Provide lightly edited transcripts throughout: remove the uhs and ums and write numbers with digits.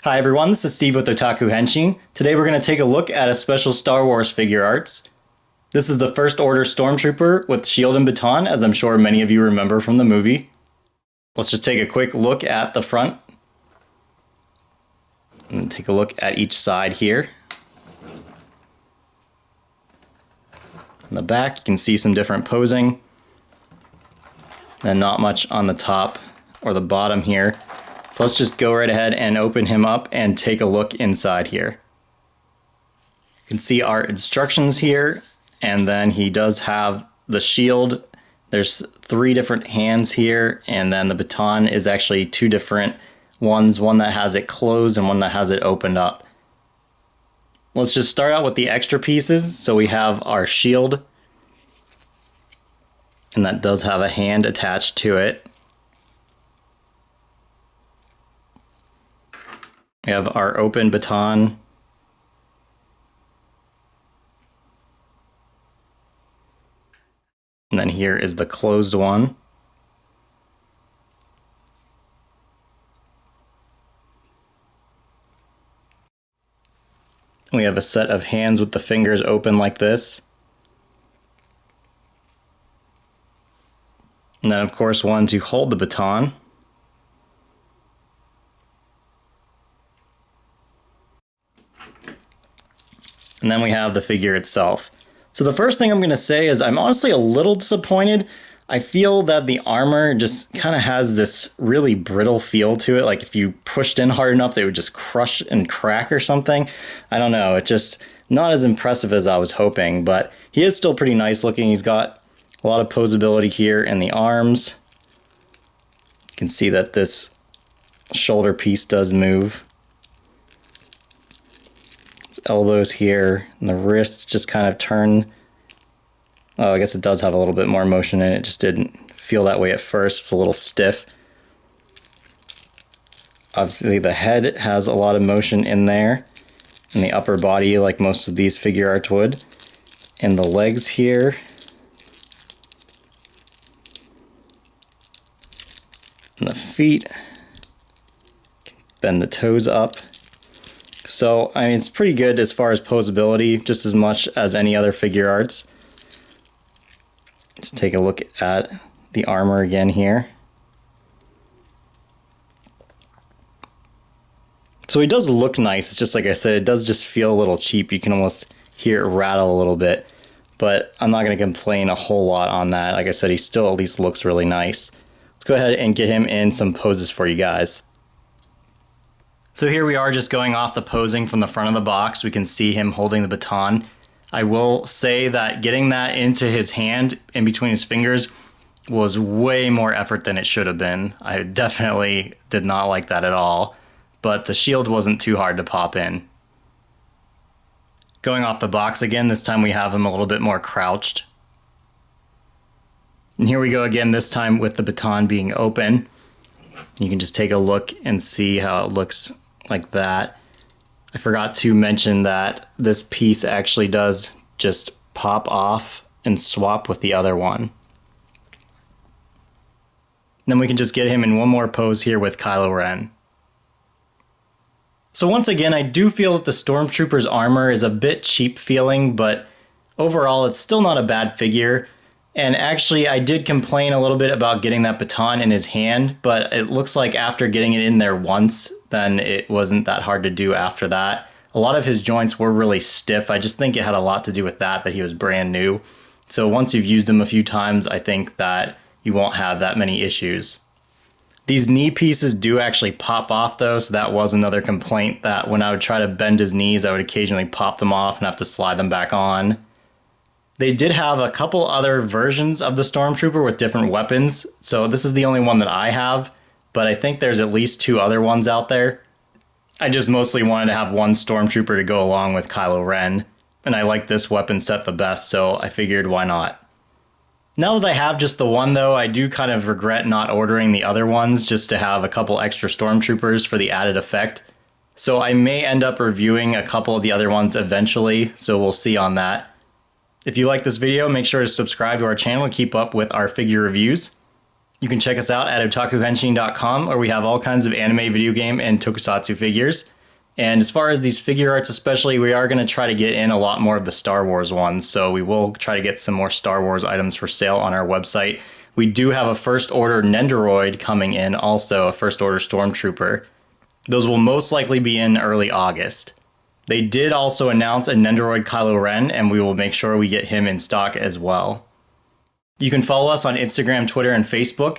Hi everyone, this is Steve with Otaku Henshin. Today we're going to take a look at a special Star Wars Figuarts. This is the First Order Stormtrooper with shield and baton, as I'm sure many of you remember from the movie. Let's just take a quick look at the front. And take a look at each side here. On the back, you can see some different posing. And not much on the top or the bottom here. So let's just go right ahead and open him up and take a look inside here. You can see our instructions here, and then he does have the shield. There's 3 different hands here, and then the baton is actually 2 different ones, one that has it closed and one that has it opened up. Let's just start out with the extra pieces. So we have our shield, and that does have a hand attached to it. We have our open baton. And then here is the closed one. We have a set of hands with the fingers open like this. And then of course one to hold the baton. And then we have the figure itself. So the first thing I'm going to say is I'm honestly a little disappointed. I feel that the armor just kind of has this really brittle feel to it. Like if you pushed in hard enough, they would just crush and crack or something. I don't know. It's just not as impressive as I was hoping, but he is still pretty nice looking. He's got a lot of posability here in the arms. You can see that this shoulder piece does move. Elbows here, and the wrists just kind of turn. Oh, I guess it does have a little bit more motion in it. It just didn't feel that way at first. It's a little stiff. Obviously the head has a lot of motion in there, and the upper body like most of these figure arts would. And the legs here. And the feet. Bend the toes up. So, I mean, it's pretty good as far as posability, just as much as any other figure arts. Let's take a look at the armor again here. So he does look nice. It's just like I said, it does just feel a little cheap. You can almost hear it rattle a little bit, but I'm not going to complain a whole lot on that. Like I said, he still at least looks really nice. Let's go ahead and get him in some poses for you guys. So here we are just going off the posing from the front of the box. We can see him holding the baton. I will say that getting that into his hand in between his fingers was way more effort than it should have been. I definitely did not like that at all, but the shield wasn't too hard to pop in. Going off the box again, this time we have him a little bit more crouched. And here we go again, this time with the baton being open. You can just take a look and see how it looks like that. I forgot to mention that this piece actually does just pop off and swap with the other one. Then we can just get him in one more pose here with Kylo Ren. So once again, I do feel that the Stormtrooper's armor is a bit cheap feeling, but overall it's still not a bad figure. And actually, I did complain a little bit about getting that baton in his hand, but it looks like after getting it in there once, then it wasn't that hard to do after that. A lot of his joints were really stiff. I just think it had a lot to do with that he was brand new. So once you've used him a few times, I think that you won't have that many issues. These knee pieces do actually pop off though, so that was another complaint, that when I would try to bend his knees, I would occasionally pop them off and have to slide them back on. They did have a couple other versions of the Stormtrooper with different weapons, so this is the only one that I have, but I think there's at least 2 other ones out there. I just mostly wanted to have one Stormtrooper to go along with Kylo Ren, and I like this weapon set the best, so I figured why not. Now that I have just the one though, I do kind of regret not ordering the other ones just to have a couple extra Stormtroopers for the added effect. So I may end up reviewing a couple of the other ones eventually, so we'll see on that. If you like this video, make sure to subscribe to our channel to keep up with our figure reviews. You can check us out at otakuhenshin.com, where we have all kinds of anime, video game, and tokusatsu figures. And as far as these figure arts especially, we are going to try to get in a lot more of the Star Wars ones, so we will try to get some more Star Wars items for sale on our website. We do have a First Order Nendoroid coming in, also a First Order Stormtrooper. Those will most likely be in early August. They did also announce a Nendoroid Kylo Ren, and we will make sure we get him in stock as well. You can follow us on Instagram, Twitter, and Facebook.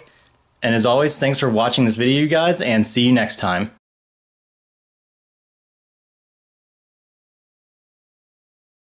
And as always, thanks for watching this video, you guys, and see you next time.